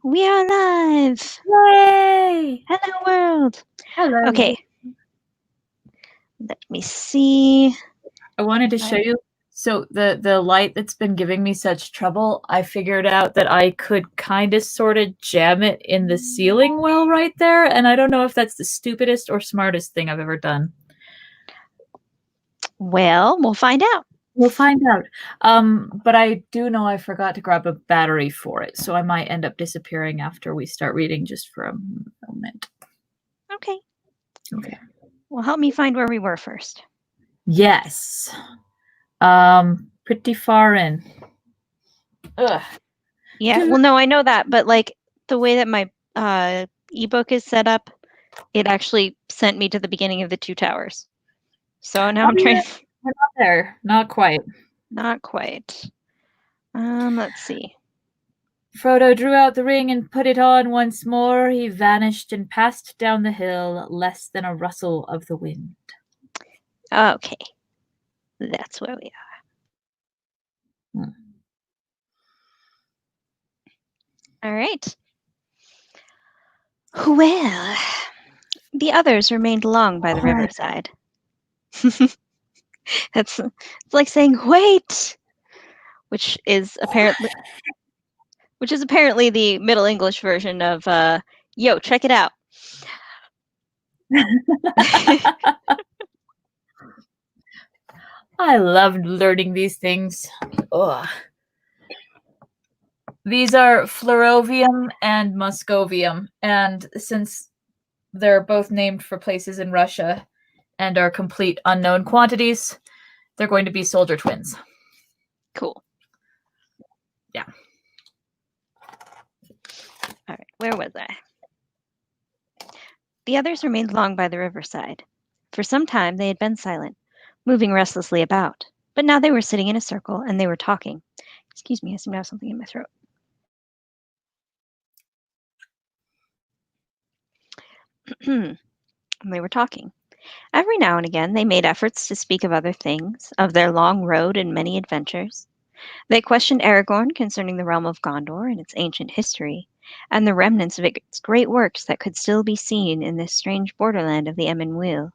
We are live! Yay! Hello, world! Hello. Okay. Let me see. I wanted to show you. So the light that's been giving me such trouble, I figured out that I could kind of sort of jam it in the ceiling well right there, and I don't know if that's the stupidest or smartest thing I've ever done. Well, we'll find out. We'll find out. But I do know I forgot to grab a battery for it, so I might end up disappearing after we start reading just for a moment. Okay. Okay. Well, help me find where we were first. Yes. Pretty far in. Ugh. Yeah, well, no, I know that, but like the way that my ebook is set up, it actually sent me to the beginning of the Two Towers. So now I'm trying. We're not there. Not quite. Not quite. Let's see. Frodo drew out the ring and put it on once more. He vanished and passed down the hill, less than a rustle of the wind. Okay. That's where we are. All right. Well, the others remained long by the riverside. It's like saying "wait," which is apparently the Middle English version of "yo, check it out." I loved learning these things. Ugh. These are Flerovium and Muscovium, and since they're both named for places in Russia and are complete unknown quantities, they're going to be soldier twins. Cool. Yeah. All right, where was I? The others remained long by the riverside. For some time they had been silent, moving restlessly about, but now they were sitting in a circle and they were talking. Excuse me, I seem to have something in my throat. They were talking. Every now and again they made efforts to speak of other things, of their long road and many adventures. They questioned Aragorn concerning the realm of Gondor and its ancient history, and the remnants of its great works that could still be seen in this strange borderland of the Emyn Muil,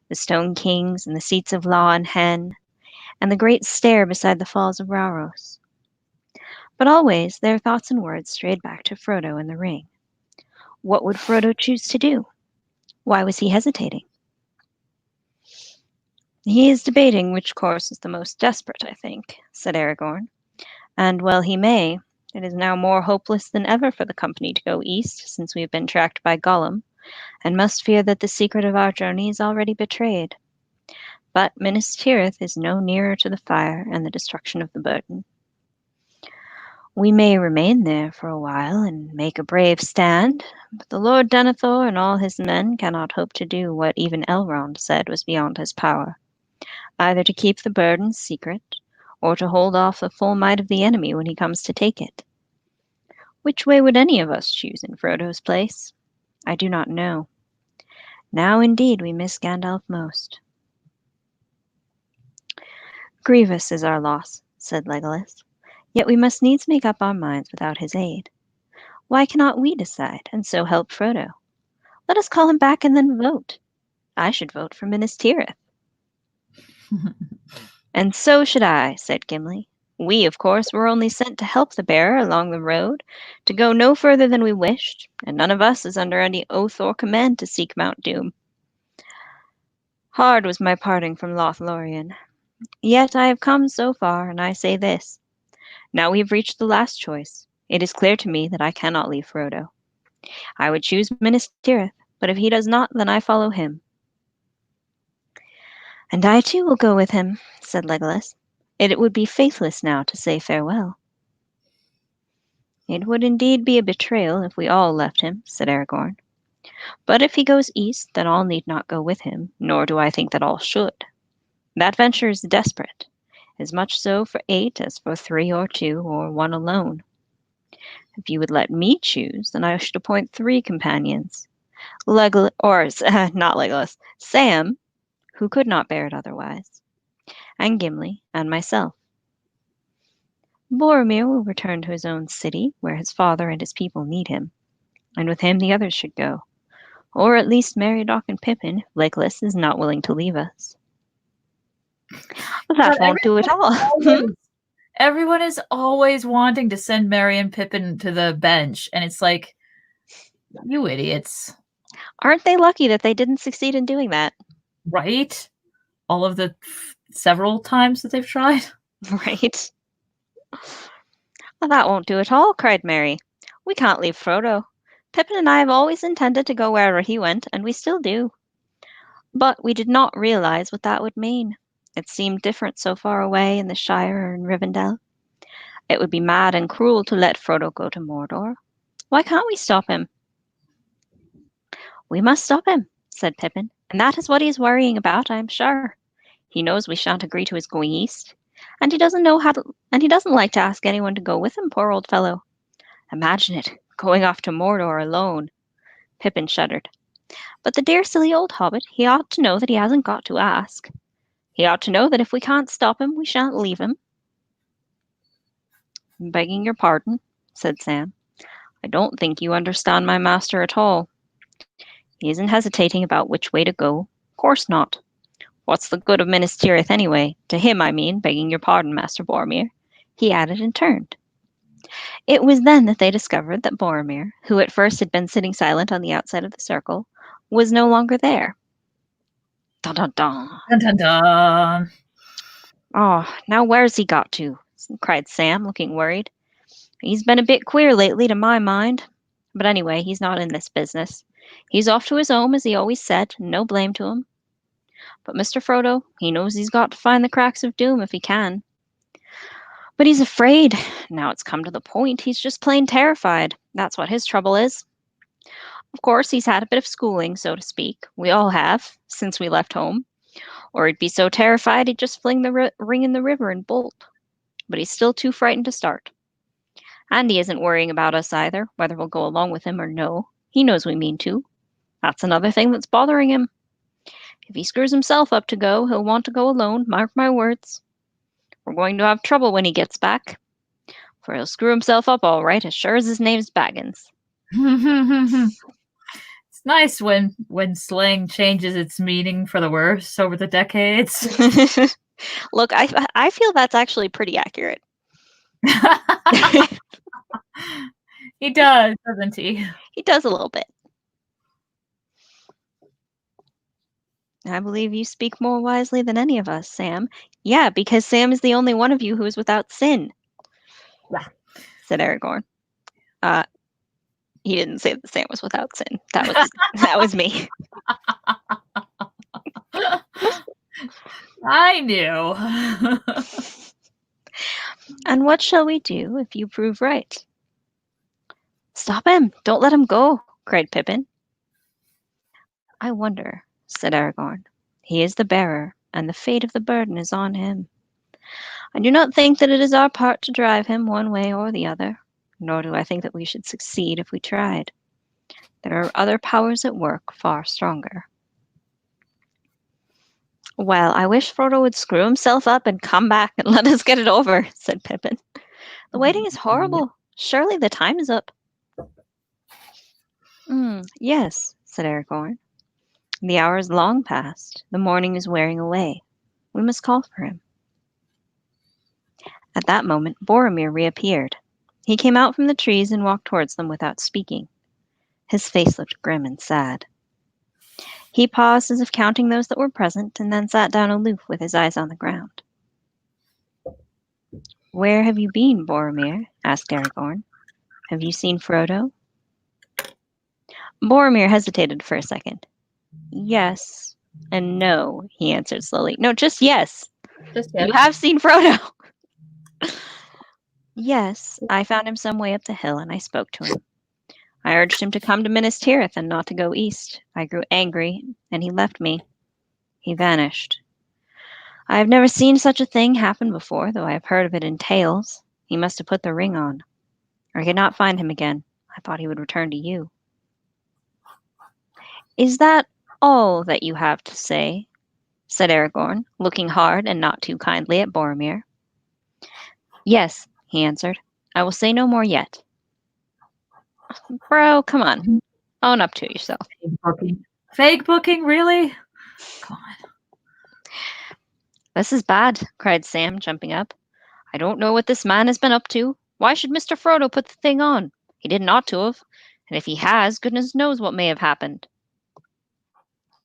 the stone kings and the seats of Law and Hen, and the great stair beside the falls of Rauros. But always their thoughts and words strayed back to Frodo and the ring. What would Frodo choose to do? Why was he hesitating? "He is debating which course is the most desperate, I think," said Aragorn. "And well he may. It is now more hopeless than ever for the company to go east, since we have been tracked by Gollum, and must fear that the secret of our journey is already betrayed. But Minas Tirith is no nearer to the fire and the destruction of the burden. We may remain there for a while and make a brave stand, but the Lord Denethor and all his men cannot hope to do what even Elrond said was beyond his power, either to keep the burden secret, or to hold off the full might of the enemy when he comes to take it. Which way would any of us choose in Frodo's place? I do not know. Now indeed we miss Gandalf most." "Grievous is our loss," said Legolas, "yet we must needs make up our minds without his aid. Why cannot we decide, and so help Frodo? Let us call him back and then vote. I should vote for Minas Tirith." "And so should I," said Gimli. "We, of course, were only sent to help the bearer along the road, to go no further than we wished, and none of us is under any oath or command to seek Mount Doom. Hard was my parting from Lothlorien. Yet I have come so far, and I say this. Now we have reached the last choice. It is clear to me that I cannot leave Frodo. I would choose Minas Tirith, but if he does not, then I follow him." "And I too will go with him," said Legolas. "It would be faithless now to say farewell." "It would indeed be a betrayal if we all left him," said Aragorn. "But if he goes east, then all need not go with him, nor do I think that all should. That venture is desperate, as much so for 8 as for 3 or 2 or 1 alone. If you would let me choose, then I should appoint 3 companions. Not Legolas, Sam, who could not bear it otherwise, and Gimli, and myself. Boromir will return to his own city, where his father and his people need him, and with him the others should go. Or at least Meriadoc and Pippin, if Legolas is not willing to leave us. But that But won't do it all. Everyone is always wanting to send Merry and Pippin to the bench, and it's like, you idiots. Aren't they lucky that they didn't succeed in doing that? Right? All of the several times that they've tried. Right. Well, that won't do it all, cried Merry. We can't leave Frodo. Pippin and I have always intended to go wherever he went, and we still do. But we did not realize what that would mean. It seemed different so far away in the Shire and Rivendell. It would be mad and cruel to let Frodo go to Mordor. Why can't we stop him? We must stop him, said Pippin, and that is what he is worrying about, I am sure. He knows we shan't agree to his going east, and he doesn't like to ask anyone to go with him, poor old fellow. Imagine it, going off to Mordor alone. Pippin shuddered. But the dear silly old hobbit, he ought to know that he hasn't got to ask. He ought to know that if we can't stop him, we shan't leave him. Begging your pardon, said Sam. I don't think you understand my master at all. He isn't hesitating about which way to go. Of course not. What's the good of Minas Tirith anyway? To him, I mean, begging your pardon, Master Boromir, he added and turned. It was then that they discovered that Boromir, who at first had been sitting silent on the outside of the circle, was no longer there. Dun dun dun. Dun dun dun. Oh, now where's he got to? Cried Sam, looking worried. He's been a bit queer lately, to my mind. But anyway, he's not in this business. He's off to his home, as he always said, and no blame to him. But Mr. Frodo, he knows he's got to find the cracks of doom if he can. But he's afraid. Now it's come to the point, he's just plain terrified. That's what his trouble is. Of course, he's had a bit of schooling, so to speak. We all have, since we left home. Or he'd be so terrified he'd just fling the ring in the river and bolt. But he's still too frightened to start. And he isn't worrying about us either, whether we'll go along with him or no. He knows we mean to. That's another thing that's bothering him. If he screws himself up to go, he'll want to go alone, mark my words. We're going to have trouble when he gets back. For he'll screw himself up all right, as sure as his name's Baggins. It's nice when slang changes its meaning for the worse over the decades. Look, I feel that's actually pretty accurate. He does, doesn't he? He does a little bit. I believe you speak more wisely than any of us, Sam. Yeah, because Sam is the only one of you who is without sin. Yeah, said Aragorn. He didn't say that Sam was without sin. That was me. I knew. And what shall we do if you prove right? Stop him! Don't let him go! Cried Pippin. I wonder, said Aragorn. He is the bearer, and the fate of the burden is on him. I do not think that it is our part to drive him one way or the other, nor do I think that we should succeed if we tried. There are other powers at work far stronger. Well, I wish Frodo would screw himself up and come back and let us get it over, said Pippin. The waiting is horrible. Surely the time is up. Yes, said Aragorn. The hour is long past. The morning is wearing away. We must call for him. At that moment, Boromir reappeared. He came out from the trees and walked towards them without speaking. His face looked grim and sad. He paused as if counting those that were present, and then sat down aloof with his eyes on the ground. Where have you been, Boromir? Asked Aragorn. Have you seen Frodo? Boromir hesitated for a second. Yes and no, he answered slowly. No, just yes. Just yes. You have seen Frodo. Yes, I found him some way up the hill, and I spoke to him. I urged him to come to Minas Tirith and not to go east. I grew angry, and he left me. He vanished. I have never seen such a thing happen before, though I have heard of it in tales. He must have put the ring on. I could not find him again. I thought he would return to you. Is that all that you have to say? Said Aragorn, looking hard and not too kindly at Boromir. Yes, he answered. I will say no more yet. Bro, come on. Own up to yourself. Fake booking, really? Come on. This is bad, cried Sam, jumping up. I don't know what this man has been up to. Why should Mr. Frodo put the thing on? He didn't ought to have. And if he has, goodness knows what may have happened.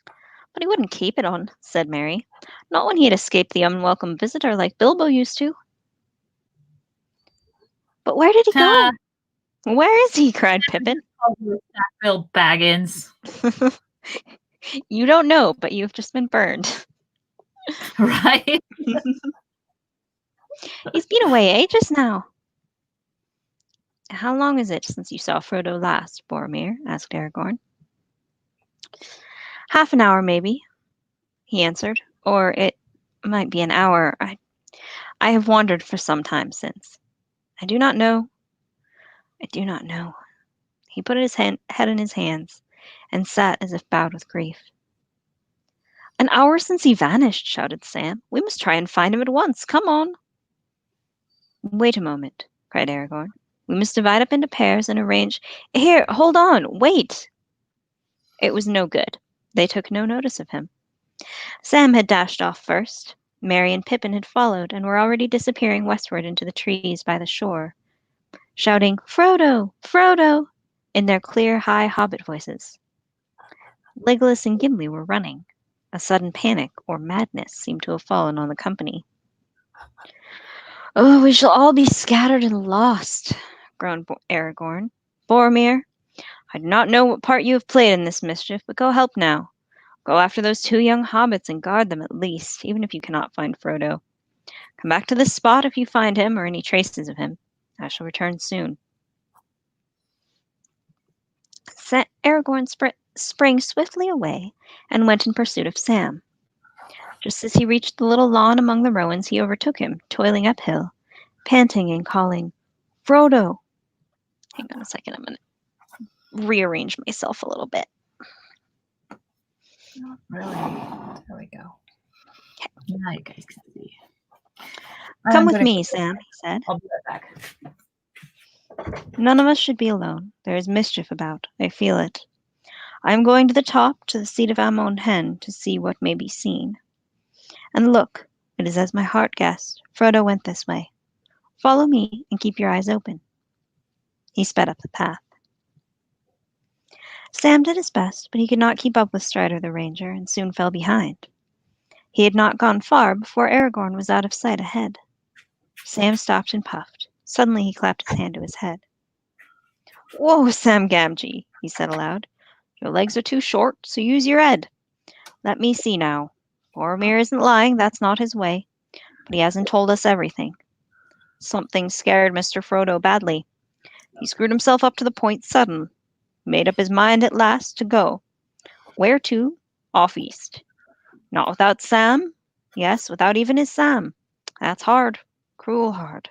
But he wouldn't keep it on, said Merry. Not when he had escaped the unwelcome visitor like Bilbo used to. But where did he go? Where is he? Cried Pippin. Sackville Baggins. You don't know, but you've just been burned. Right? He's been away ages now. How long is it since you saw Frodo last, Boromir? Asked Aragorn. Half an hour, maybe, he answered. Or it might be an hour. I have wandered for some time since. I do not know. I do not know. He put his head in his hands and sat as if bowed with grief. An hour since he vanished, shouted Sam. We must try and find him at once. Come on. Wait a moment, cried Aragorn. We must divide up into pairs and arrange. Here, hold on, wait. It was no good. They took no notice of him. Sam had dashed off first. Merry and Pippin had followed and were already disappearing westward into the trees by the shore, shouting, Frodo! Frodo! In their clear, high hobbit voices. Legolas and Gimli were running. A sudden panic or madness seemed to have fallen on the company. Oh, we shall all be scattered and lost, groaned Aragorn. Boromir, I do not know what part you have played in this mischief, but go help now. Go after those 2 young hobbits and guard them at least, even if you cannot find Frodo. Come back to this spot if you find him or any traces of him. I shall return soon. Aragorn sprang swiftly away and went in pursuit of Sam. Just as he reached the little lawn among the rowans, he overtook him, toiling uphill, panting and calling, Frodo! Hang on a second, I'm going to rearrange myself a little bit. Not really. There we go. Now you guys can see. Come with me, Sam, he said. I'll be right back. None of us should be alone. There is mischief about. I feel it. I am going to the top, to the seat of Amon Hen, to see what may be seen. And look, it is as my heart guessed. Frodo went this way. Follow me and keep your eyes open. He sped up the path. Sam did his best, but he could not keep up with Strider the Ranger and soon fell behind. He had not gone far before Aragorn was out of sight ahead. Sam stopped and puffed. Suddenly he clapped his hand to his head. Whoa, Sam Gamgee, he said aloud. Your legs are too short, so use your head. Let me see now. Boromir isn't lying, that's not his way. But he hasn't told us everything. Something scared Mr. Frodo badly. He screwed himself up to the point sudden. Made up his mind at last to go. Where to? Off east. Not without Sam? Yes, without even his Sam. That's hard. Cruel hard.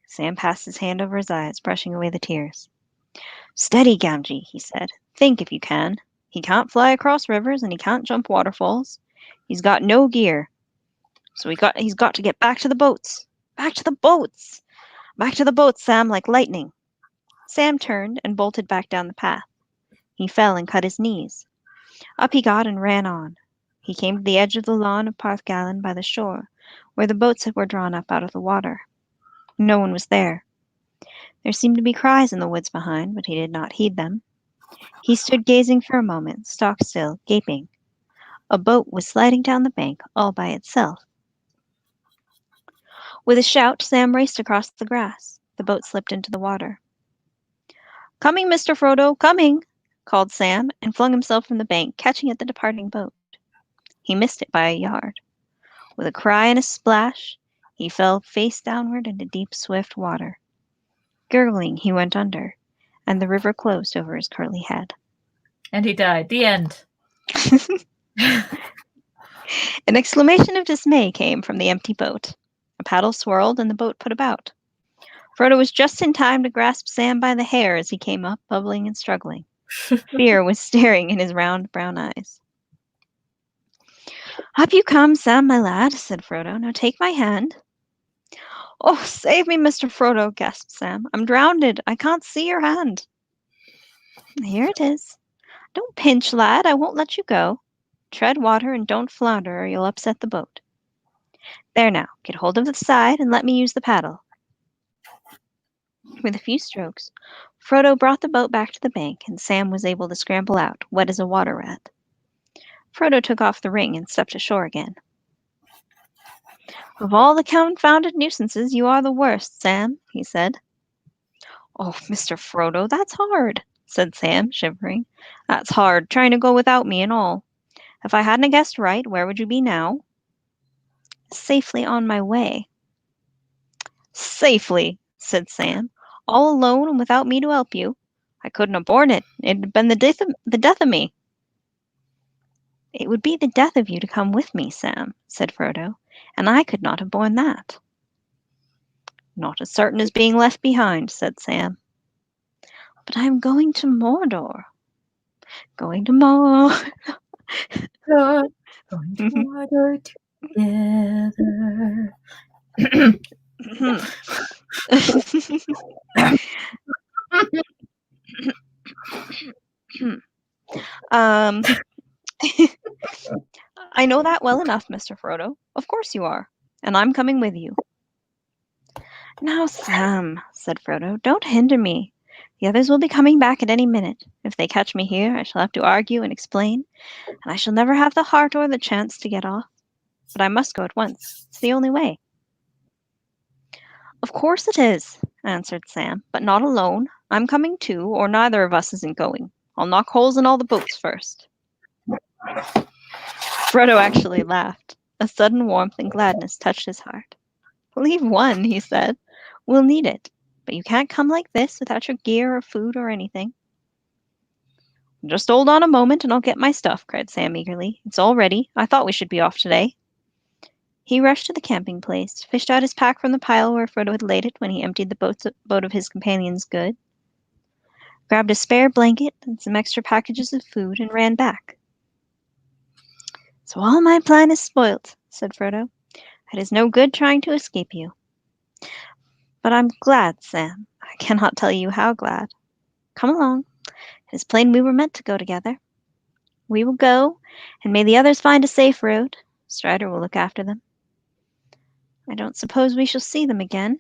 Sam passed his hand over his eyes, brushing away the tears. Steady, Gamgee, he said. Think if you can. He can't fly across rivers and he can't jump waterfalls. He's got no gear. So he's got to get back to the boats. Back to the boats! Back to the boats, Sam, like lightning. Sam turned and bolted back down the path. He fell and cut his knees. Up he got and ran on. He came to the edge of the lawn of Parthgallen by the shore, where the boats were drawn up out of the water. No one was there. There seemed to be cries in the woods behind, but he did not heed them. He stood gazing for a moment, stock still, gaping. A boat was sliding down the bank all by itself. With a shout, Sam raced across the grass. The boat slipped into the water. Coming, Mr. Frodo, coming, called Sam, and flung himself from the bank, catching at the departing boat. He missed it by a yard. With a cry and a splash, he fell face downward into deep, swift water. Gurgling, he went under, and the river closed over his curly head. And he died. The end. An exclamation of dismay came from the empty boat. A paddle swirled, and the boat put about. Frodo was just in time to grasp Sam by the hair as he came up, bubbling and struggling. Fear was staring in his round brown eyes. Up you come, Sam, my lad, said Frodo. Now take my hand. Oh, save me, Mr. Frodo, gasped Sam. I'm drowned. I can't see your hand. Here it is. Don't pinch, lad. I won't let you go. Tread water and don't flounder or you'll upset the boat. There now, get hold of the side and let me use the paddle. With a few strokes, Frodo brought the boat back to the bank, and Sam was able to scramble out, wet as a water rat. Frodo took off the ring and stepped ashore again. Of all the confounded nuisances, you are the worst, Sam, he said. Oh, Mr. Frodo, that's hard, said Sam, shivering. That's hard, trying to go without me and all. If I hadn't guessed right, where would you be now? Safely on my way. Safely, said Sam, all alone and without me to help you. I couldn't have borne it. It'd have been the death of me. It would be the death of you to come with me, Sam, said Frodo, and I could not have borne that. Not as certain as being left behind, said Sam. But I am going to Mordor. Going to Mordor. Going to Mordor together. I know that well enough, Mr. Frodo. Of course you are, and I'm coming with you. Now, Sam, said Frodo, don't hinder me. The others will be coming back at any minute. If they catch me here, I shall have to argue and explain, and I shall never have the heart or the chance to get off. But I must go at once. It's the only way. Of course it is, answered Sam, but not alone. I'm coming too, or neither of us isn't going. I'll knock holes in all the boats first. Frodo actually laughed. A sudden warmth and gladness touched his heart. Leave one, he said. We'll need it. But you can't come like this without your gear or food or anything. Just hold on a moment and I'll get my stuff, cried Sam eagerly. It's all ready. I thought we should be off today. He rushed to the camping place, fished out his pack from the pile where Frodo had laid it when he emptied the boat of his companion's goods, grabbed a spare blanket and some extra packages of food, and ran back. So all my plan is spoilt, said Frodo. It is no good trying to escape you. But I'm glad, Sam. I cannot tell you how glad. Come along. It is plain we were meant to go together. We will go, and may the others find a safe road. Strider will look after them. I don't suppose we shall see them again.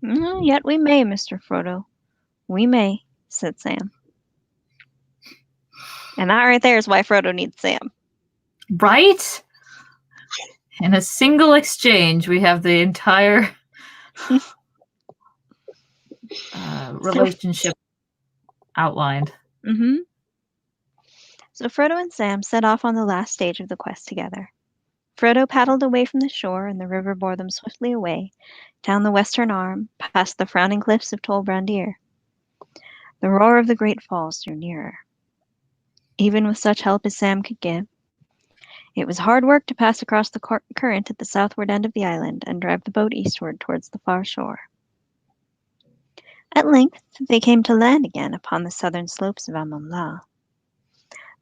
Yet we may, Mr. Frodo. We may, said Sam. And that right there is why Frodo needs Sam. Right? In a single exchange, we have the entire relationship outlined. Mm-hmm. So Frodo and Sam set off on the last stage of the quest together. Frodo paddled away from the shore, and the river bore them swiftly away, down the western arm, past the frowning cliffs of Tol Brandir. The roar of the great falls drew nearer. Even with such help as Sam could give, it was hard work to pass across the current at the southward end of the island and drive the boat eastward towards the far shore. At length, they came to land again upon the southern slopes of Amon Lâ.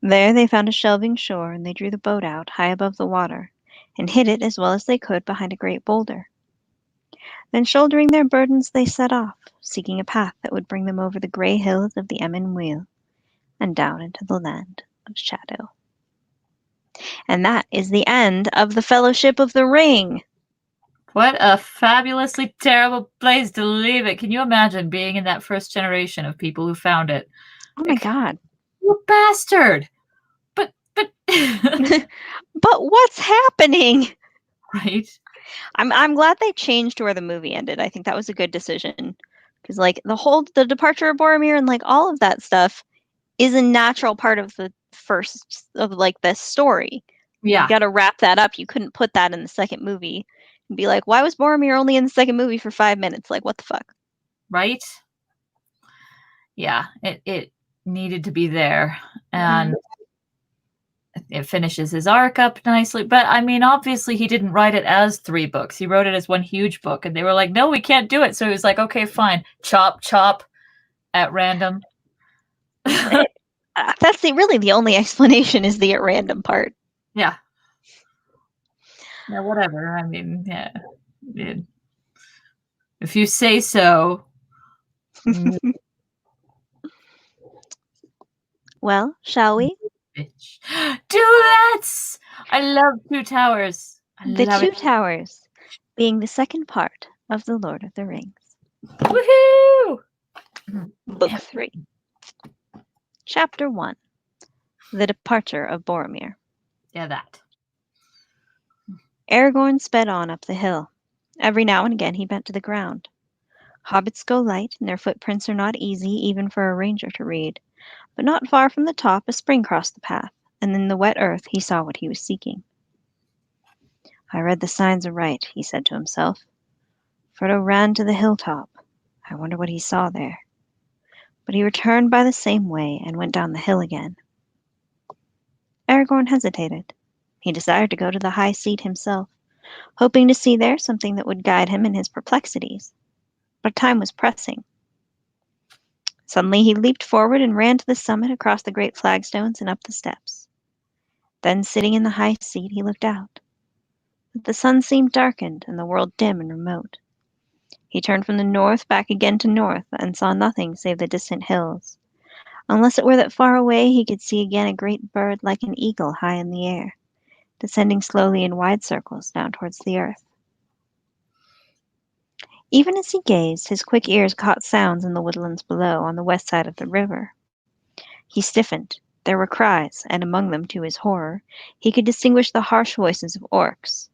There they found a shelving shore, and they drew the boat out high above the water, and hid it as well as they could behind a great boulder. Then, shouldering their burdens, they set off, seeking a path that would bring them over the grey hills of the Emyn Muil and down into the land of shadow. And that is the end of the Fellowship of the Ring. What a fabulously terrible place to leave it. Can you imagine being in that first generation of people who found it? Oh my God. You bastard! But but what's happening? Right? I'm glad they changed to where the movie ended. I think that was a good decision. Because like the departure of Boromir and like all of that stuff is a natural part of the first of like this story. Yeah. You gotta wrap that up. You couldn't put that in the second movie and be like, why was Boromir only in the second movie for 5 minutes? Like, what the fuck? Right? Yeah, it needed to be there. And it finishes his arc up nicely. But I mean, obviously he didn't write it as 3 books. He wrote it as one huge book. And they were like, no, we can't do it. So he was like, okay, fine. Chop, chop at random. That's really the only explanation is the at random part. Yeah. Yeah, whatever. I mean, yeah. If you say so. Well, shall we? Bitch. Duets! I love Two Towers. The Two Towers, being the second part of The Lord of the Rings. Woohoo! Book 3. Chapter 1. The Departure of Boromir. Yeah, that. Aragorn sped on up the hill. Every now and again he bent to the ground. Hobbits go light, and their footprints are not easy even for a ranger to read. But not far from the top a spring crossed the path, and in the wet earth he saw what he was seeking. I read the signs aright, he said to himself. Frodo ran to the hilltop. I wonder what he saw there. But he returned by the same way and went down the hill again. Aragorn hesitated. He desired to go to the high seat himself, hoping to see there something that would guide him in his perplexities. But time was pressing. Suddenly he leaped forward and ran to the summit across the great flagstones and up the steps. Then, sitting in the high seat, he looked out. But the sun seemed darkened and the world dim and remote. He turned from the north back again to north and saw nothing save the distant hills. Unless it were that far away he could see again a great bird like an eagle high in the air, descending slowly in wide circles down towards the earth. Even as he gazed, his quick ears caught sounds in the woodlands below on the west side of the river. He stiffened. There were cries, and among them, to his horror, he could distinguish the harsh voices of orcs.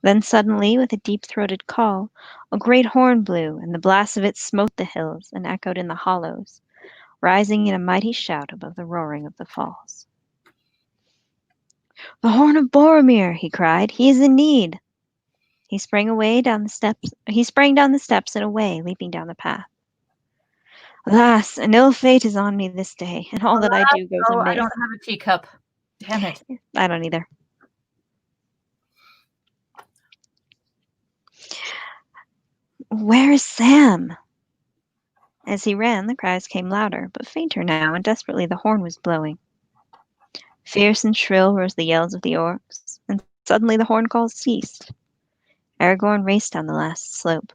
Then suddenly, with a deep-throated call, a great horn blew, and the blast of it smote the hills and echoed in the hollows, rising in a mighty shout above the roaring of the falls. "The horn of Boromir!" he cried. "He is in need!" He sprang down the steps and away, leaping down the path. Alas, an ill fate is on me this day, and all that I do goes amiss. I don't have a teacup. Damn it. I don't either. Where is Sam? As he ran, the cries came louder, but fainter now, and desperately the horn was blowing. Fierce and shrill rose the yells of the orcs, and suddenly the horn calls ceased. Aragorn raced down the last slope,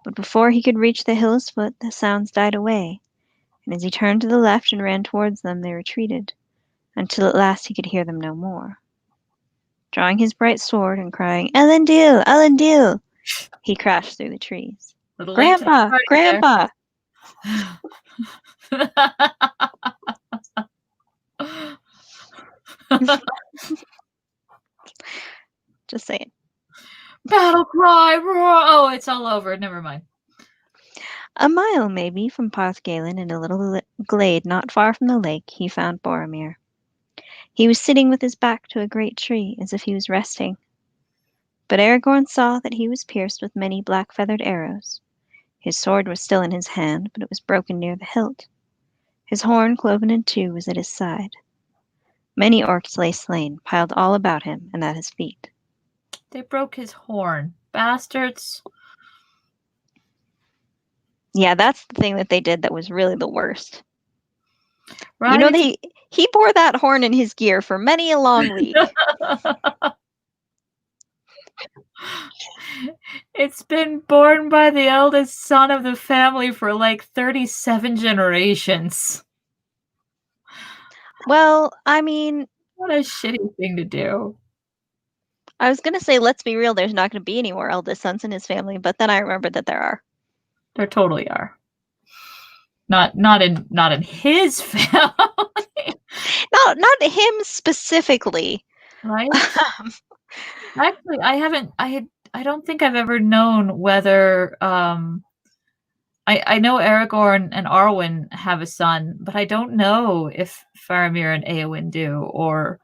but before he could reach the hill's foot, the sounds died away, and as he turned to the left and ran towards them, they retreated, until at last he could hear them no more. Drawing his bright sword and crying, "Elendil! Elendil!" he crashed through the trees. "Grandpa! Grandpa!" Just saying. Battle cry! Roar! Oh, it's all over. Never mind. A mile, maybe, from Parthgalen, in a little glade not far from the lake, he found Boromir. He was sitting with his back to a great tree, as if he was resting. But Aragorn saw that he was pierced with many black-feathered arrows. His sword was still in his hand, but it was broken near the hilt. His horn, cloven in two, was at his side. Many orcs lay slain, piled all about him and at his feet. They broke his horn. Bastards. Yeah, that's the thing that they did that was really the worst. Right? You know, he bore that horn in his gear for many a long week. It's been borne by the eldest son of the family for like 37 generations. Well, I mean... What a shitty thing to do. I was going to say, let's be real, there's not going to be any more eldest sons in his family, but then I remembered that there are. There totally are. Not in his family. Not him specifically. Right? Actually, I don't think I've ever known whether I know Aragorn and Arwen have a son, but I don't know if Faramir and Eowyn do, or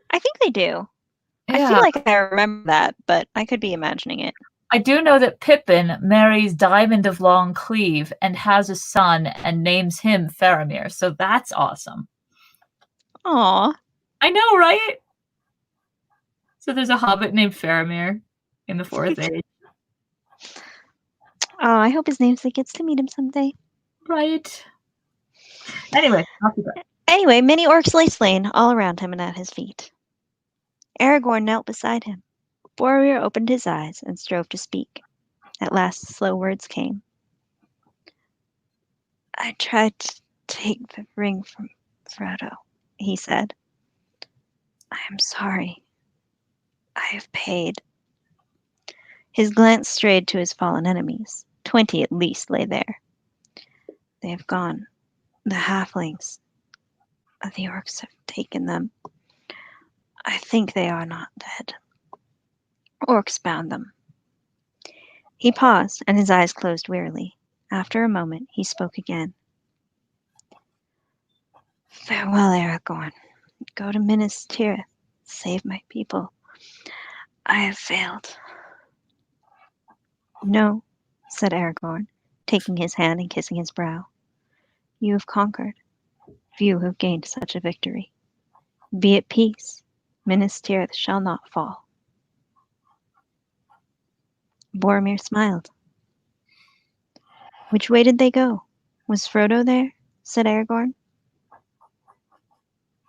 I think they do. Yeah. I feel like I remember that, but I could be imagining it. I do know that Pippin marries Diamond of Long Cleave and has a son and names him Faramir, so that's awesome. Aw. I know, right? So there's a hobbit named Faramir in the Fourth Age. Oh, I hope his namesake gets to meet him someday. Right. Anyway, many orcs lay slain all around him and at his feet. Aragorn knelt beside him. Boromir opened his eyes and strove to speak. At last, slow words came. I tried to take the ring from Frodo, he said. I am sorry. I have paid. His glance strayed to his fallen enemies. 20 at least lay there. They have gone. The halflings. The orcs have taken them. I think they are not dead. Orcs bound them. He paused, and his eyes closed wearily. After a moment, he spoke again. Farewell, Aragorn. Go to Minas Tirith. Save my people. I have failed. No, said Aragorn, taking his hand and kissing his brow. You have conquered. Few have gained such a victory. Be at peace. Minas Tirith shall not fall. Boromir smiled. Which way did they go? Was Frodo there? Said Aragorn.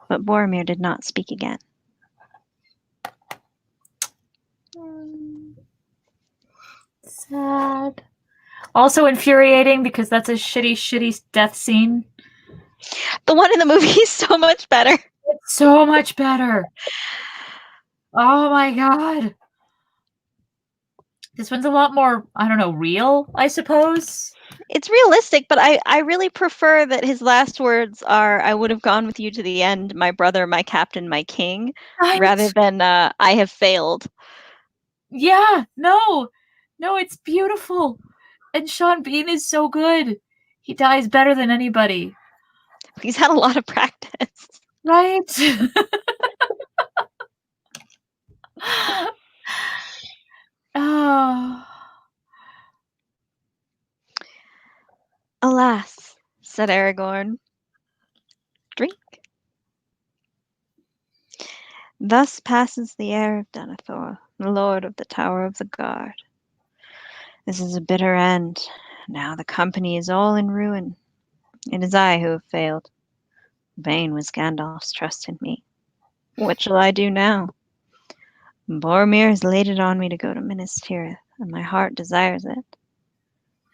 But Boromir did not speak again. Sad. Also infuriating because that's a shitty death scene. The one in the movie is so much better. It's so much better. Oh my god. This one's a lot more, I don't know, real, I suppose. It's realistic, but I really prefer that his last words are, I would have gone with you to the end, my brother, my captain, my king, Right? rather than I have failed. Yeah, no, it's beautiful. And Sean Bean is so good. He dies better than anybody. He's had a lot of practice. Right? Oh. Alas, said Aragorn. Drink. Thus passes the heir of Denethor, the lord of the Tower of the Guard. This is a bitter end. Now the company is all in ruin. It is I who have failed. Vain was Gandalf's trust in me. What shall I do now? Boromir has laid it on me to go to Minas Tirith, and my heart desires it.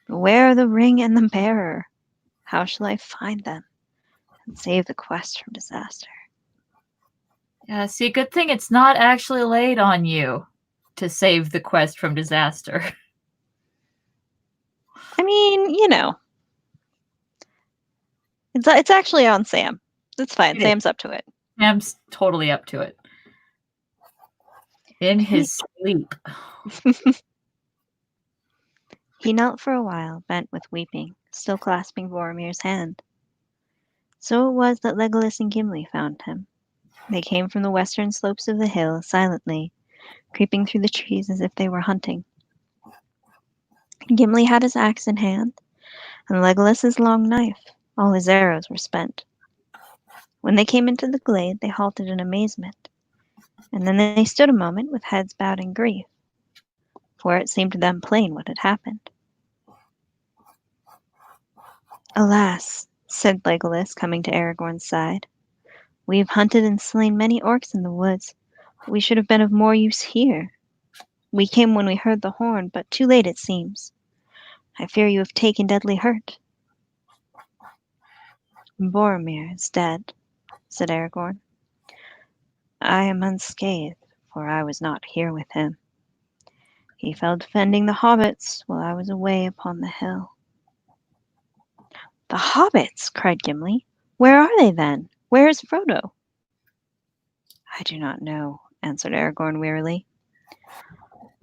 But where are the ring and the bearer? How shall I find them and save the quest from disaster? Yeah, see, good thing it's not actually laid on you to save the quest from disaster. I mean, you know. It's actually on Sam. It's fine. Sam's up to it. Sam's totally up to it. In his sleep. He knelt for a while, bent with weeping, still clasping Boromir's hand. So it was that Legolas and Gimli found him. They came from the western slopes of the hill, silently, creeping through the trees as if they were hunting. Gimli had his axe in hand, and Legolas his long knife. All his arrows were spent. When they came into the glade, they halted in amazement, and then they stood a moment with heads bowed in grief, for it seemed to them plain what had happened. Alas, said Legolas, coming to Aragorn's side, we have hunted and slain many orcs in the woods, but we should have been of more use here. We came when we heard the horn, but too late it seems. I fear you have taken deadly hurt. Boromir is dead, said Aragorn. I am unscathed, for I was not here with him. He fell defending the hobbits while I was away upon the hill. The hobbits, cried Gimli. Where are they then? Where is Frodo? I do not know, answered Aragorn wearily.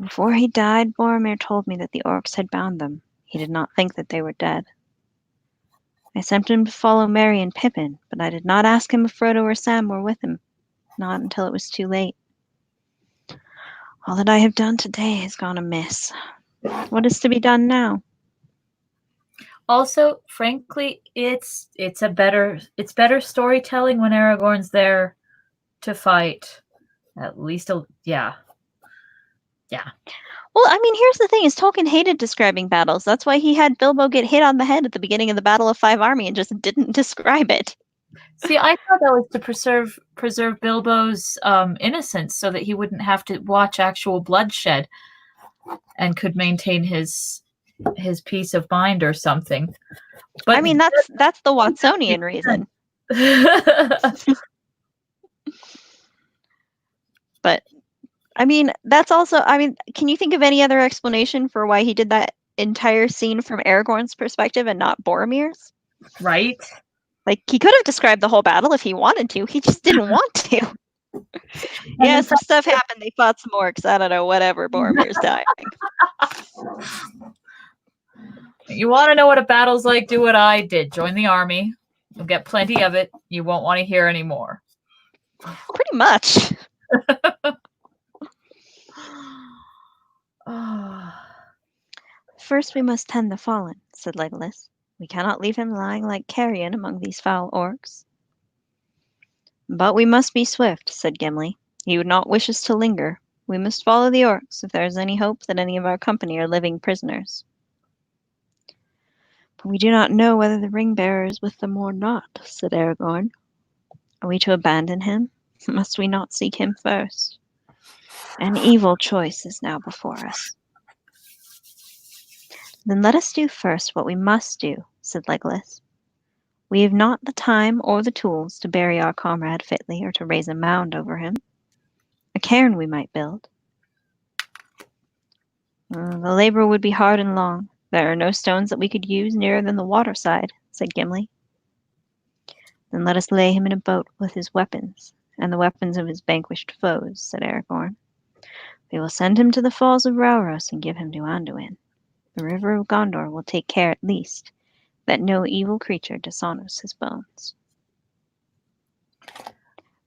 Before he died, Boromir told me that the orcs had bound them. He did not think that they were dead. I sent him to follow Merry and Pippin, but I did not ask him if Frodo or Sam were with him, not until it was too late. All that I have done today has gone amiss. What is to be done now? Also, frankly, it's better storytelling when Aragorn's there to fight. At least, yeah. Well, I mean, here's the thing: is Tolkien hated describing battles. That's why he had Bilbo get hit on the head at the beginning of the Battle of Five Army and just didn't describe it. See, I thought that was to preserve Bilbo's innocence, so that he wouldn't have to watch actual bloodshed and could maintain his peace of mind or something. But I mean, that's the Watsonian reason. But I mean, that's also. I mean, can you think of any other explanation for why he did that entire scene from Aragorn's perspective and not Boromir's? Right? Like, he could have described the whole battle if he wanted to. He just didn't want to. Yeah, some stuff happened. They fought some orcs. I don't know, whatever. Boromir's dying. You want to know what a battle's like? Do what I did. Join the army. You'll get plenty of it. You won't want to hear any more. Pretty much. First we must tend the fallen, said Legolas. We cannot leave him lying like carrion among these foul orcs. But we must be swift, said Gimli. He would not wish us to linger. We must follow the orcs if there is any hope that any of our company are living prisoners. But we do not know whether the ring-bearer is with them or not, said Aragorn. Are we to abandon him? Must we not seek him first? An evil choice is now before us. Then let us do first what we must do, said Legolas. We have not the time or the tools to bury our comrade fitly or to raise a mound over him. A cairn we might build. The labor would be hard and long. There are no stones that we could use nearer than the waterside, said Gimli. Then let us lay him in a boat with his weapons, and the weapons of his vanquished foes, said Aragorn. We will send him to the falls of Rauros and give him to Anduin. The river of Gondor will take care, at least, that no evil creature dishonors his bones.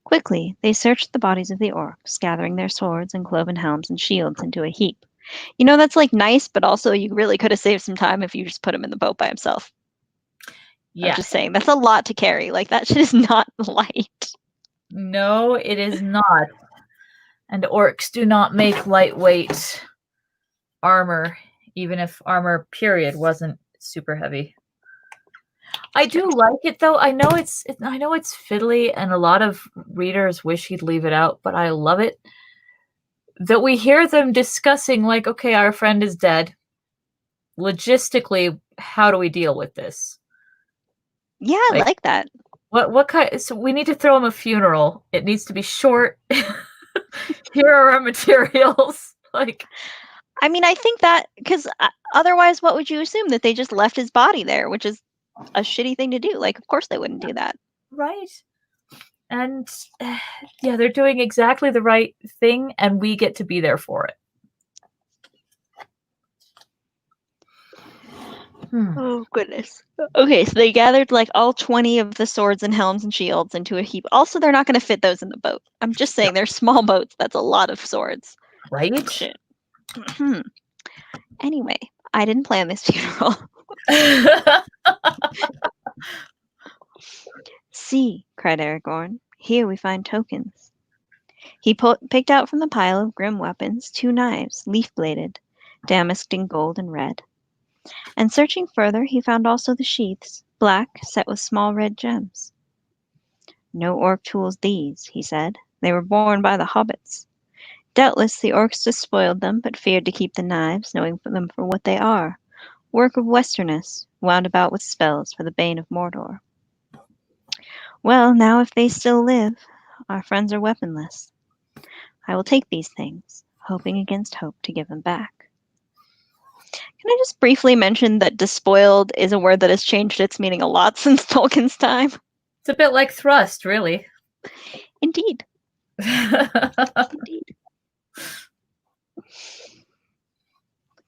Quickly, they searched the bodies of the orcs, gathering their swords and cloven helms and shields into a heap. You know, that's like nice, but also you really could have saved some time if you just put him in the boat by himself. Yeah. I'm just saying, that's a lot to carry. Like, that shit is not light. No, it is not. And orcs do not make lightweight armor, even if armor, period, wasn't super heavy. I do like it, though. I know it's fiddly, and a lot of readers wish he'd leave it out, but I love it that we hear them discussing, like, okay, our friend is dead. Logistically, how do we deal with this? Yeah, I like that. What kind? So we need to throw him a funeral. It needs to be short. Here are our materials. Like, I mean, I think that because otherwise, what would you assume, that they just left his body there, which is a shitty thing to do? Like, of course they wouldn't do that, right? And yeah, they're doing exactly the right thing, and we get to be there for it. Oh, goodness. Okay, so they gathered like all 20 of the swords and helms and shields into a heap. Also, they're not going to fit those in the boat. I'm just saying, they're small boats. That's a lot of swords. Right? Shit. Anyway, I didn't plan this funeral. See, cried Aragorn. Here we find tokens. He picked out from the pile of grim weapons 2 knives, leaf-bladed, damasked in gold and red. And searching further, he found also the sheaths, black, set with small red gems. No orc tools these, he said. They were borne by the hobbits. Doubtless the orcs despoiled them, but feared to keep the knives, knowing them for what they are, work of Westerness, wound about with spells for the bane of Mordor. Well, now if they still live, our friends are weaponless. I will take these things, hoping against hope to give them back. Can I just briefly mention that despoiled is a word that has changed its meaning a lot since Tolkien's time? It's a bit like thrust, really. Indeed. Indeed.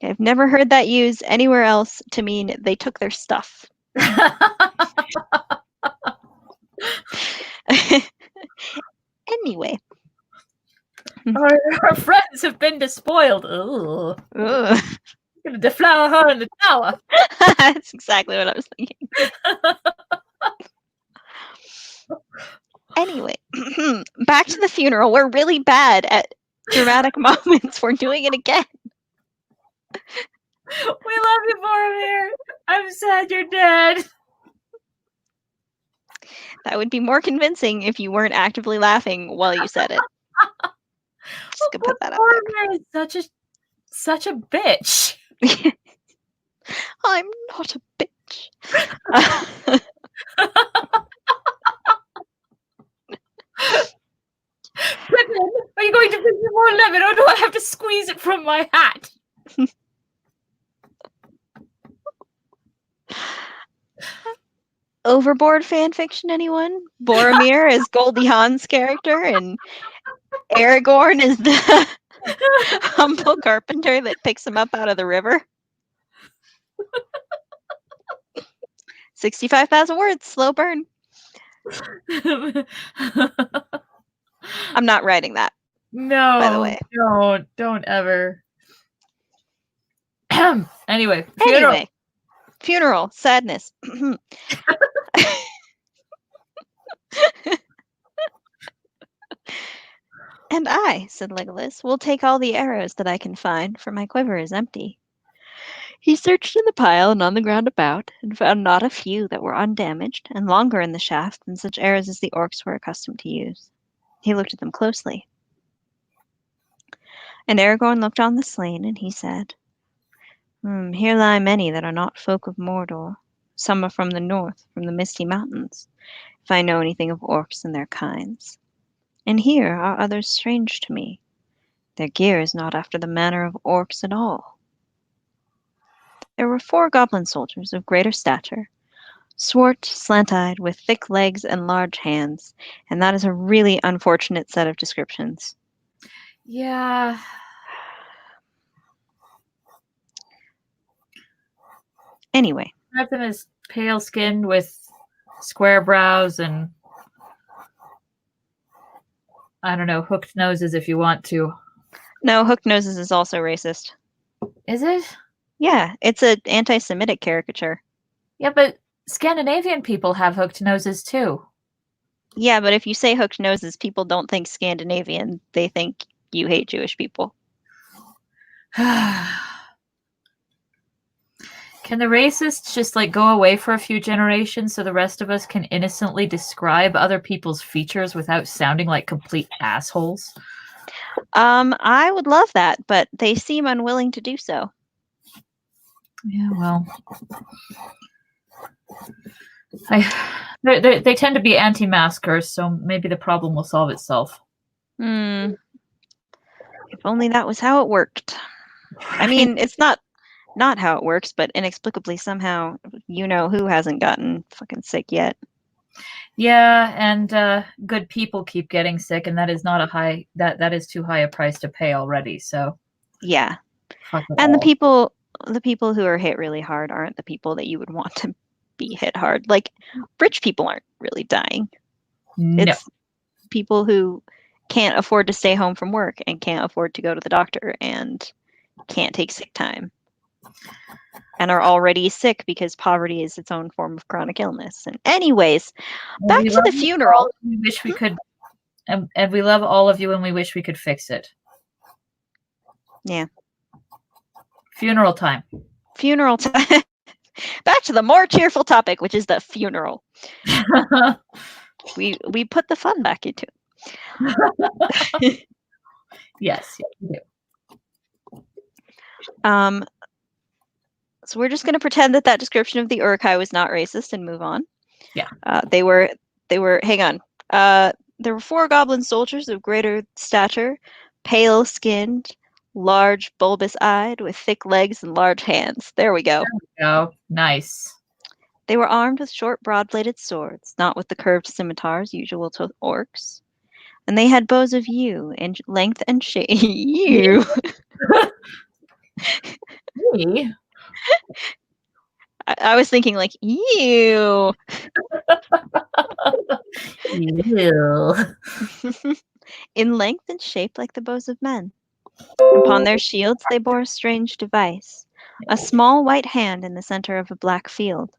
I've never heard that used anywhere else to mean they took their stuff. Anyway. Our friends have been despoiled. Ugh. Gonna deflower her in the tower. That's exactly what I was thinking. Anyway, back to the funeral. We're really bad at dramatic moments. We're doing it again. We love you, Boromir. I'm sad you're dead. That would be more convincing if you weren't actively laughing while you said it. Just gonna put that out there. Is such a bitch. I'm not a bitch. Pippin, are you going to bring me more lemon, or do I have to squeeze it from my hat? Overboard fanfiction, anyone? Boromir is Goldie Hawn's character, and Aragorn is the humble carpenter that picks him up out of the river. 65,000 words, slow burn. I'm not writing that. No, by the way. Don't ever. Anyway, funeral, sadness. And I, said Legolas, will take all the arrows that I can find, for my quiver is empty. He searched in the pile and on the ground about, and found not a few that were undamaged, and longer in the shaft than such arrows as the orcs were accustomed to use. He looked at them closely. And Aragorn looked on the slain, and he said, Here lie many that are not folk of Mordor. Some are from the north, from the Misty Mountains, if I know anything of orcs and their kinds. And here are others strange to me. Their gear is not after the manner of orcs at all. There were 4 goblin soldiers of greater stature, swart, slant-eyed, with thick legs and large hands, and that is a really unfortunate set of descriptions. Yeah. Anyway. Captain is pale-skinned with square brows and, I don't know, hooked noses if you want to. No, hooked noses is also racist. Is it? Yeah, it's an anti-Semitic caricature. Yeah, but Scandinavian people have hooked noses too. Yeah, but if you say hooked noses, people don't think Scandinavian. They think you hate Jewish people. Can the racists just go away for a few generations so the rest of us can innocently describe other people's features without sounding like complete assholes? I would love that, but they seem unwilling to do so. Yeah, well, they tend to be anti-maskers, so maybe the problem will solve itself. If only that was how it worked. I mean, it's not how it works, but inexplicably somehow, who hasn't gotten fucking sick yet. Yeah, and good people keep getting sick, and that is not that is too high a price to pay already. So yeah, and the people who are hit really hard aren't the people that you would want to be hit hard. Like, rich people aren't really dying. No. It's people who can't afford to stay home from work and can't afford to go to the doctor and can't take sick time and are already sick because poverty is its own form of chronic illness. And anyways, back to the funeral. We wish we could, and we love all of you, and we wish we could fix it. Yeah. Funeral time. Funeral time. Back to the more cheerful topic, which is the funeral. We put the fun back into it. Yes, we do. So we're just going to pretend that description of the Uruk-hai was not racist and move on. Yeah. They were. Hang on. There were 4 goblin soldiers of greater stature, pale-skinned, large, bulbous-eyed, with thick legs and large hands. There we go. There we go. Nice. They were armed with short, broad-bladed swords, not with the curved scimitars usual to orcs. And they had bows of yew in length and shape. Yew. Me? I was thinking ew. Ew. In length and shape like the bows of men. Upon their shields they bore a strange device, a small white hand in the center of a black field.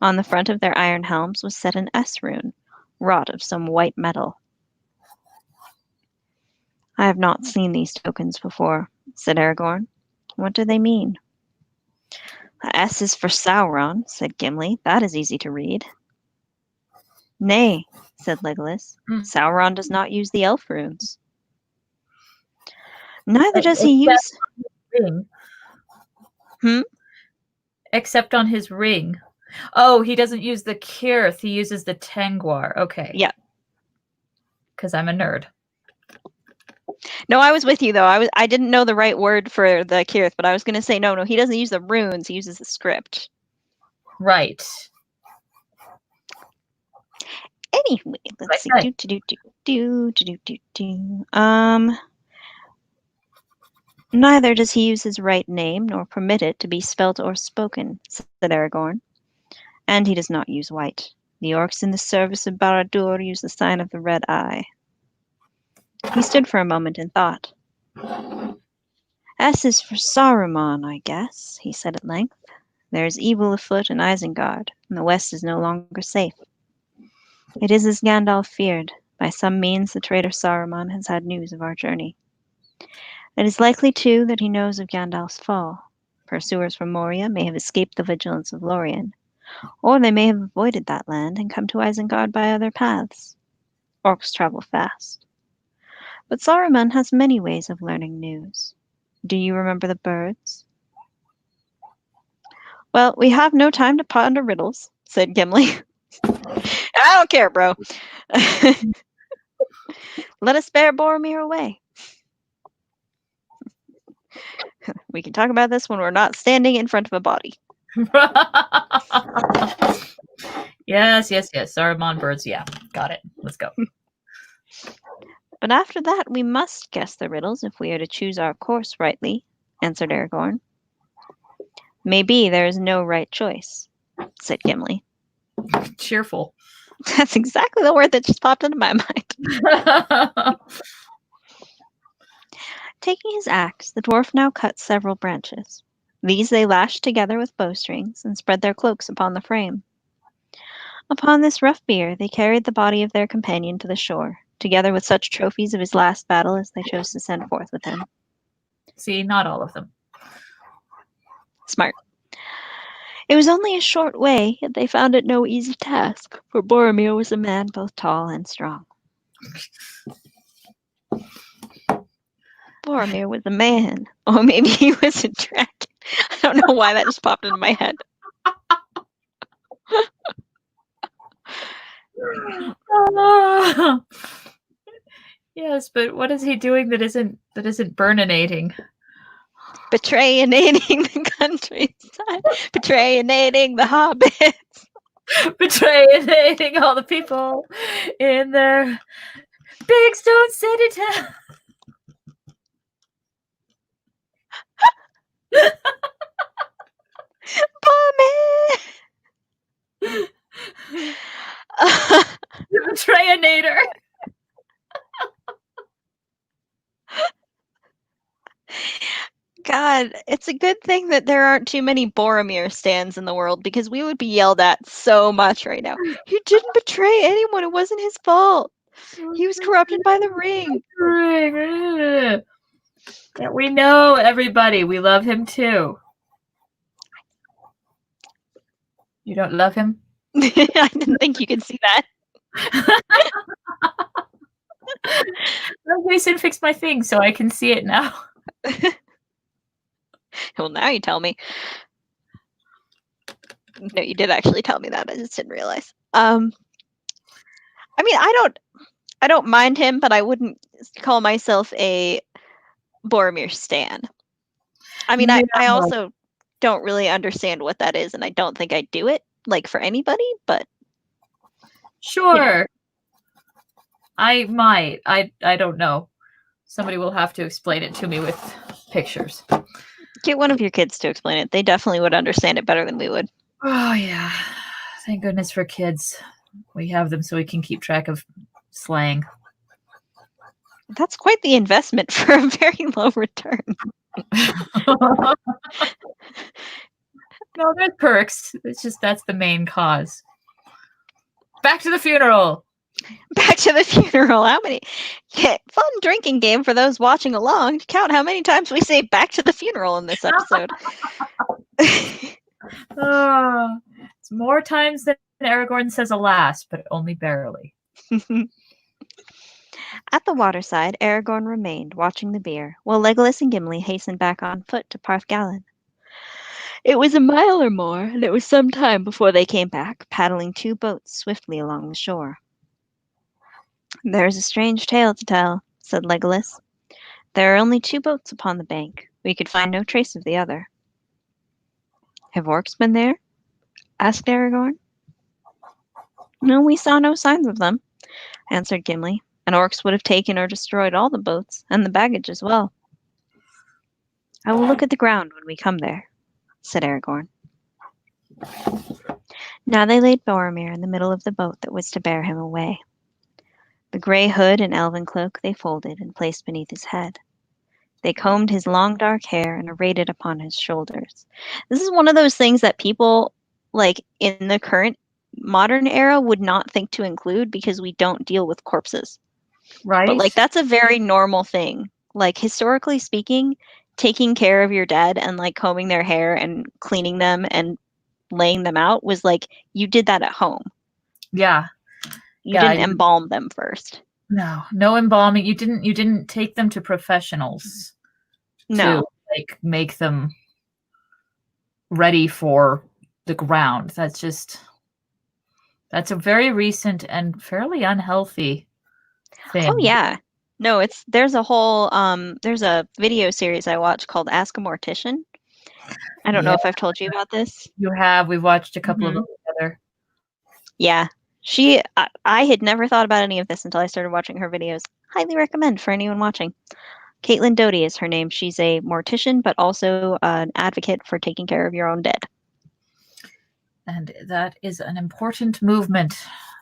On the front of their iron helms was set an S rune, wrought of some white metal. I have not seen these tokens before, said Aragorn. What do they mean? The S is for Sauron, said Gimli. That is easy to read. Nay, said Legolas. Mm. Sauron does not use the elf runes. Neither does Except he use... ring. Hmm? Except on his ring. Oh, he doesn't use the Kirith. He uses the Tengwar. Okay. Yeah. Because I'm a nerd. No, I was with you though. I didn't know the right word for the Kirith, but I was going to say no. He doesn't use the runes. He uses the script. Right. Anyway, let's see. Neither does he use his right name, nor permit it to be spelt or spoken, said Aragorn. And he does not use white. The orcs in the service of Barad-dûr use the sign of the red eye. He stood for a moment in thought. S is for Saruman, I guess, he said at length. There is evil afoot in Isengard, and the west is no longer safe. It is as Gandalf feared. By some means the traitor Saruman has had news of our journey. It is likely, too, that he knows of Gandalf's fall. Pursuers from Moria may have escaped the vigilance of Lorien, or they may have avoided that land and come to Isengard by other paths. Orcs travel fast. But Saruman has many ways of learning news. Do you remember the birds? Well, we have no time to ponder riddles, said Gimli. I don't care, bro. Let us bear Boromir away. We can talk about this when we're not standing in front of a body. Yes. Saruman birds. Yeah, got it. Let's go. But after that, we must guess the riddles if we are to choose our course rightly, answered Aragorn. Maybe there is no right choice, said Gimli. Cheerful. That's exactly the word that just popped into my mind. Taking his axe, the dwarf now cut several branches. These they lashed together with bowstrings and spread their cloaks upon the frame. Upon this rough bier they carried the body of their companion to the shore, together with such trophies of his last battle as they chose to send forth with him. See, not all of them. Smart. It was only a short way, yet they found it no easy task, for Boromir was a man both tall and strong. Boromir was a man, or maybe he was a dragon. I don't know why that just popped into my head. Yes, but what is he doing that isn't burninating? Betrayinating the countryside. Betrayinating the hobbits. Betrayinating all the people in their big stone city town. Bomb The Betrayinator. God, it's a good thing that there aren't too many Boromir stands in the world, because we would be yelled at so much right now. He didn't betray anyone. It wasn't his fault. He was corrupted by the ring. Yeah, we know, everybody. We love him too. You don't love him? I didn't think you could see that. Jason fixed my thing so I can see it now. Well, now you tell me. No, you did actually tell me that. I just didn't realize. I mean, I don't mind him, but I wouldn't call myself a Boromir stan. I mean, I also don't really understand what that is, and I don't think I'd do it, like, for anybody, but... Sure. You know. I might. I don't know. Somebody will have to explain it to me with pictures. Get one of your kids to explain it. They definitely would understand it better than we would. Oh, yeah. Thank goodness for kids. We have them so we can keep track of slang. That's quite the investment for a very low return. No, there's perks. It's just that's the main cause. Back to the funeral. Back to the funeral. How many? Yeah, fun drinking game for those watching along. Count how many times we say back to the funeral in this episode. It's more times than Aragorn says alas, but only barely. At the waterside, Aragorn remained, watching the beer, while Legolas and Gimli hastened back on foot to Parthgalen. It was a mile or more, and it was some time before they came back, paddling 2 boats swiftly along the shore. "There's a strange tale to tell," said Legolas. "There are only 2 boats upon the bank. We could find no trace of the other." "Have orcs been there?" asked Aragorn. "No, we saw no signs of them," answered Gimli. "And orcs would have taken or destroyed all the boats, and the baggage as well." "I will look at the ground when we come there," said Aragorn. Now they laid Boromir in the middle of the boat that was to bear him away. The grey hood and elven cloak they folded and placed beneath his head. They combed his long dark hair and arrayed it upon his shoulders. This is one of those things that people, like, in the current modern era would not think to include because we don't deal with corpses. Right. But, like, that's a very normal thing. Like, historically speaking, taking care of your dead and, like, combing their hair and cleaning them and laying them out was, like, you did that at home. Yeah. You didn't embalm them first. No embalming. You didn't take them to professionals. No. To, like, make them ready for the ground. That's a very recent and fairly unhealthy thing. Oh yeah. No, there's a video series I watched called Ask a Mortician. I don't know if I've told you about this. You have. We watched a couple of them together. Yeah. I had never thought about any of this until I started watching her videos. Highly recommend for anyone watching. Caitlin Doty is her name. She's a mortician, but also an advocate for taking care of your own dead. And that is an important movement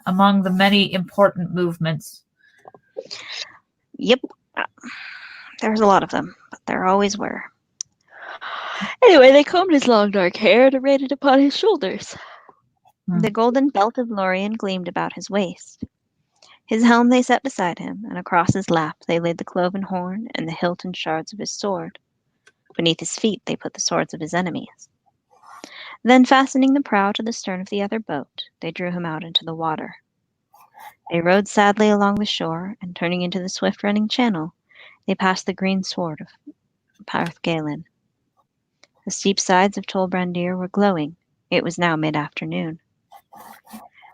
among the many important movements. Yep. There's a lot of them, but there always were. Anyway, they combed his long dark hair and arrayed it upon his shoulders. The golden belt of Lorien gleamed about his waist. His helm they set beside him, and across his lap they laid the cloven horn and the hilt and shards of his sword. Beneath his feet they put the swords of his enemies. Then, fastening the prow to the stern of the other boat, they drew him out into the water. They rowed sadly along the shore, and turning into the swift-running channel, they passed the green sword of Parthgalen. The steep sides of Tol Brandir were glowing. It was now mid-afternoon.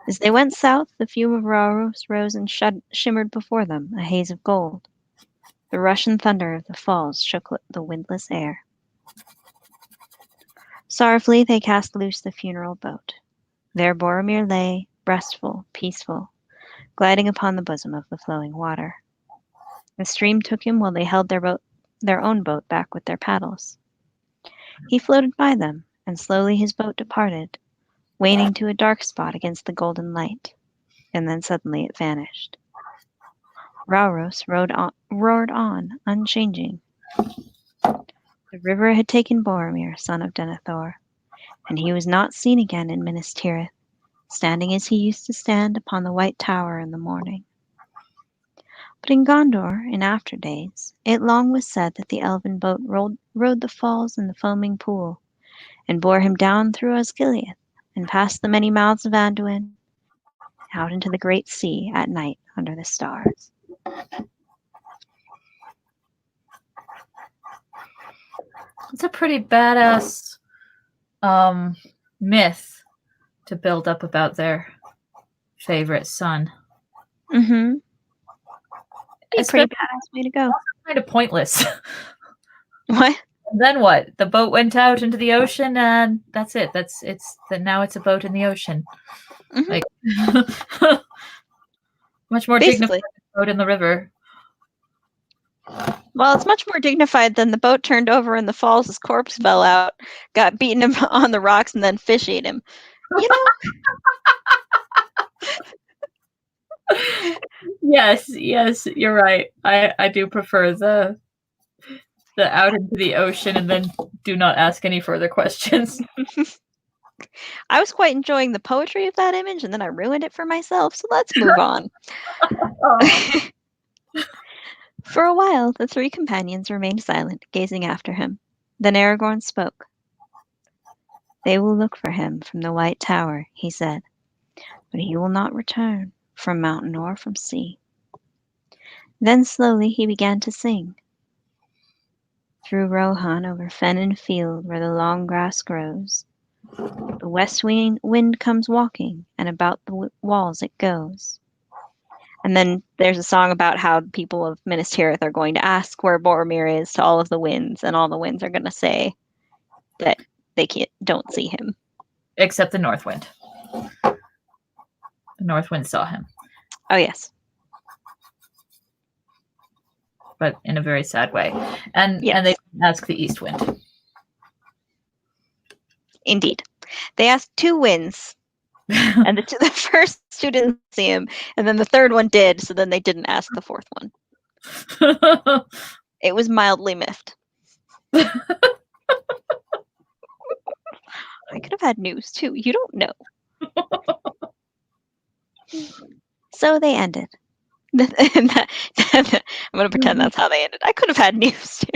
As they went south, the fume of Rauros rose and shimmered before them, a haze of gold. The rush and thunder of the falls shook the windless air. Sorrowfully they cast loose the funeral boat. There Boromir lay, restful, peaceful, gliding upon the bosom of the flowing water. The stream took him while they held their own boat back with their paddles. He floated by them, and slowly his boat departed, waning to a dark spot against the golden light, and then suddenly it vanished. Rauros roared on, unchanging. The river had taken Boromir, son of Denethor, and he was not seen again in Minas Tirith, standing as he used to stand upon the White Tower in the morning. But in Gondor, in after days, it long was said that the elven boat rode the falls and the foaming pool, and bore him down through Osgiliath, and past the many mouths of Anduin, out into the great sea at night under the stars. It's a pretty badass myth to build up about their favorite son. Mm-hmm. It's a pretty badass way to go. Kind of pointless. What? And then what? The boat went out into the ocean, and that's it. Now it's a boat in the ocean. Mm-hmm. Like much more dignified than a boat in the river. Well, it's much more dignified than the boat turned over in the falls. His corpse fell out, got beaten him on the rocks, and then fish ate him. You know? Yes, you're right. I do prefer the out into the ocean and then do not ask any further questions. I was quite enjoying the poetry of that image, and then I ruined it for myself, so let's move on. For a while, the 3 companions remained silent, gazing after him. Then Aragorn spoke. "They will look for him from the White Tower," he said. but he will not return from mountain or from sea. Then slowly he began to sing. Through Rohan, over fen and field, where the long grass grows, the west wind comes walking, and about the walls it goes. And then there's a song about how the people of Minas Tirith are going to ask where Boromir is to all of the winds, and all the winds are going to say that they don't see him. Except the North Wind. The North Wind saw him. Oh, yes. But in a very sad way. And yes. And they ask the East Wind. Indeed. They asked 2 winds. And the first 2 didn't see him, and then the third one did, so then they didn't ask the 4th one. It was mildly miffed. I could have had news too. You don't know. So they ended. I'm going to pretend that's how they ended. I could have had news too.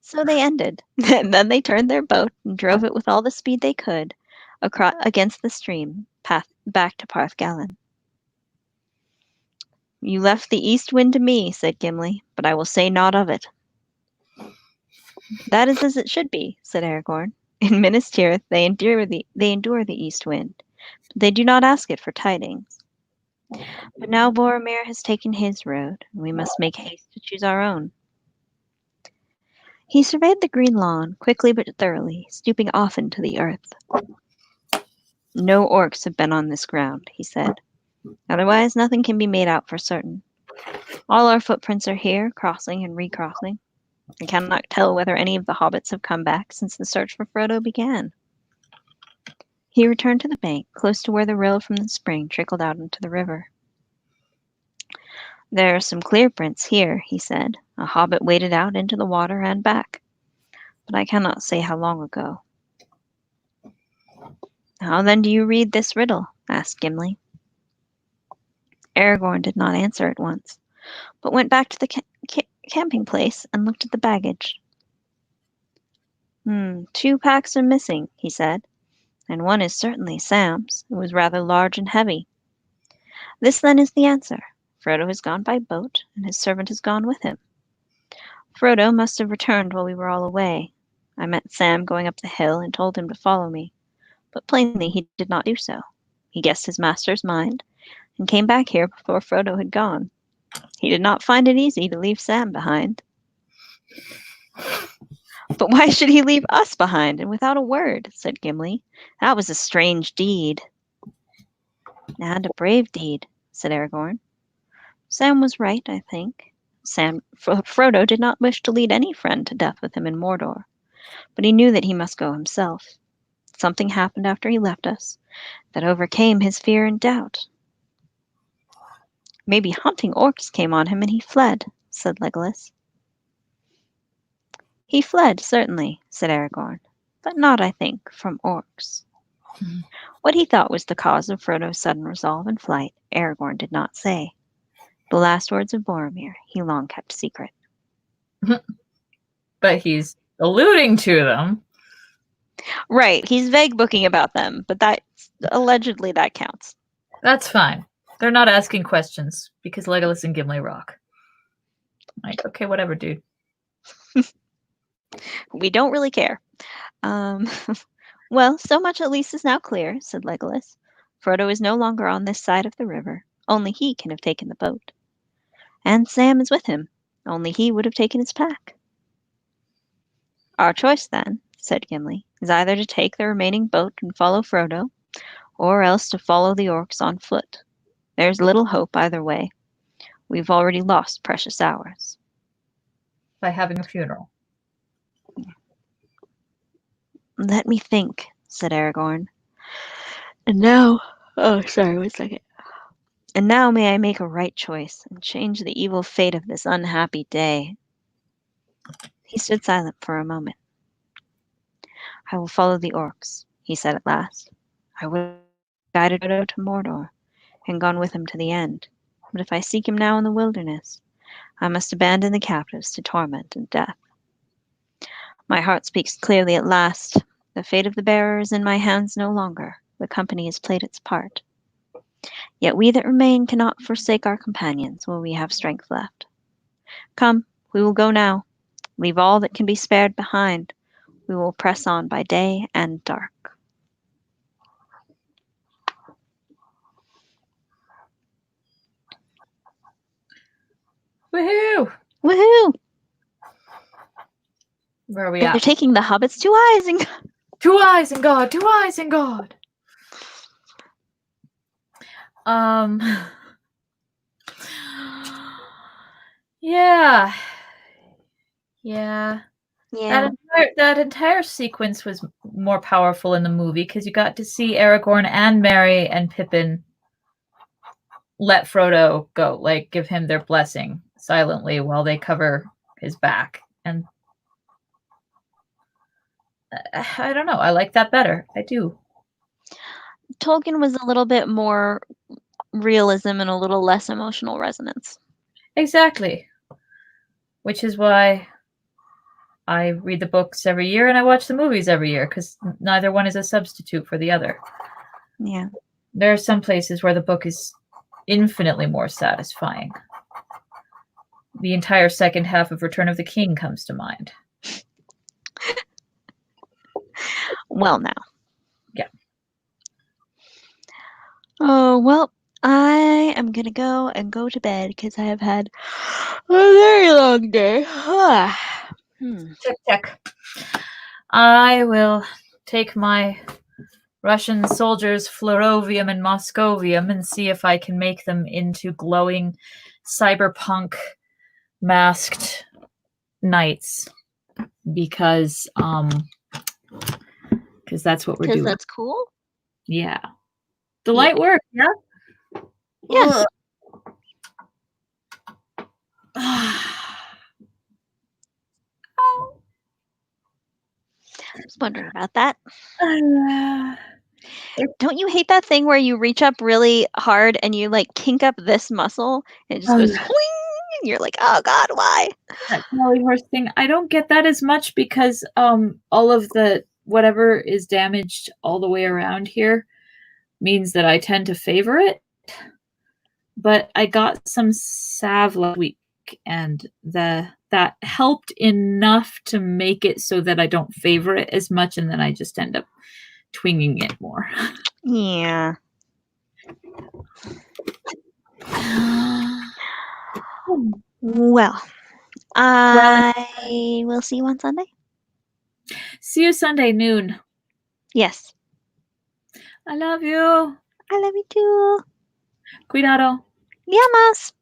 So they ended. And then they turned their boat and drove it with all the speed they could against the stream, back to Parth Galen. You left the east wind to me, said Gimli, but I will say naught of it. That is as it should be, said Aragorn. In Minas Tirith they endure the east wind, but they do not ask it for tidings. But now Boromir has taken his road, and we must make haste to choose our own. He surveyed the green lawn, quickly but thoroughly, stooping often to the earth. No orcs have been on this ground, he said. Otherwise, nothing can be made out for certain. All our footprints are here, crossing and recrossing. I cannot tell whether any of the hobbits have come back since the search for Frodo began. He returned to the bank, close to where the rill from the spring trickled out into the river. There are some clear prints here, he said. A hobbit waded out into the water and back, but I cannot say how long ago. How then do you read this riddle? Asked Gimli. Aragorn did not answer at once, but went back to the camping place and looked at the baggage. 2 packs are missing, he said, and one is certainly Sam's. It was rather large and heavy. This then is the answer. Frodo has gone by boat, and his servant has gone with him. Frodo must have returned while we were all away. I met Sam going up the hill and told him to follow me, but plainly he did not do so. He guessed his master's mind, and came back here before Frodo had gone. He did not find it easy to leave Sam behind. But why should he leave us behind, and without a word? Said Gimli. That was a strange deed. And a brave deed, said Aragorn. Sam was right, I think. Frodo did not wish to lead any friend to death with him in Mordor, but he knew that he must go himself. Something happened after he left us that overcame his fear and doubt. Maybe hunting orcs came on him and he fled, said Legolas. He fled, certainly, said Aragorn, but not, I think, from orcs. What he thought was the cause of Frodo's sudden resolve and flight, Aragorn did not say. The last words of Boromir he long kept secret. But he's alluding to them. Right, he's vague booking about them, but allegedly that counts. That's fine. They're not asking questions because Legolas and Gimli rock. Like, okay, whatever, dude. We don't really care. Well, so much at least is now clear, said Legolas. Frodo is no longer on this side of the river. Only he can have taken the boat. And Sam is with him. Only he would have taken his pack. Our choice, then, said Gimli, is either to take the remaining boat and follow Frodo, or else to follow the orcs on foot. There's little hope either way. We've already lost precious hours. By having a funeral. Let me think, said Aragorn. And now... Oh, sorry, 1 second. And now may I make a right choice and change the evil fate of this unhappy day. He stood silent for a moment. I will follow the orcs, he said at last. I would have guided Frodo to Mordor and gone with him to the end. But if I seek him now in the wilderness, I must abandon the captives to torment and death. My heart speaks clearly at last. The fate of the bearer is in my hands no longer. The company has played its part. Yet we that remain cannot forsake our companions while we have strength left. Come, we will go now. Leave all that can be spared behind. We will press on by day and dark. Woohoo! Woohoo! Where are we They're at? taking the hobbits to Isengard. To Isengard! To Isengard! Yeah. Yeah. Yeah. That entire sequence was more powerful in the movie because you got to see Aragorn and Merry and Pippin let Frodo go, like give him their blessing silently while they cover his back. And I don't know, I like that better. I do. Tolkien was a little bit more realism and a little less emotional resonance. Exactly. Which is why I read the books every year and I watch the movies every year because neither one is a substitute for the other. Yeah. There are some places where the book is infinitely more satisfying. The entire second half of Return of the King comes to mind. Well, now. Yeah. Oh, well, I am going to go to bed because I have had a very long day. Check, check. I will take my Russian soldiers' Florovium and Moscovium and see if I can make them into glowing cyberpunk masked knights because that's what we're doing. Because that's cool? Yeah. The light work, yeah? Yes. I was wondering about that. Don't you hate that thing where you reach up really hard and you like kink up this muscle and it just goes yeah. and you're like, oh God, why? That Charlie horse thing. I don't get that as much because all of the whatever is damaged all the way around here means that I tend to favor it. But I got some salve last week and that helped enough to make it so that I don't favor it as much and then I just end up twinging it more. Yeah. Well, I will see you on Sunday. See you Sunday noon. Yes. I love you. I love you too. Cuidado. Llamas.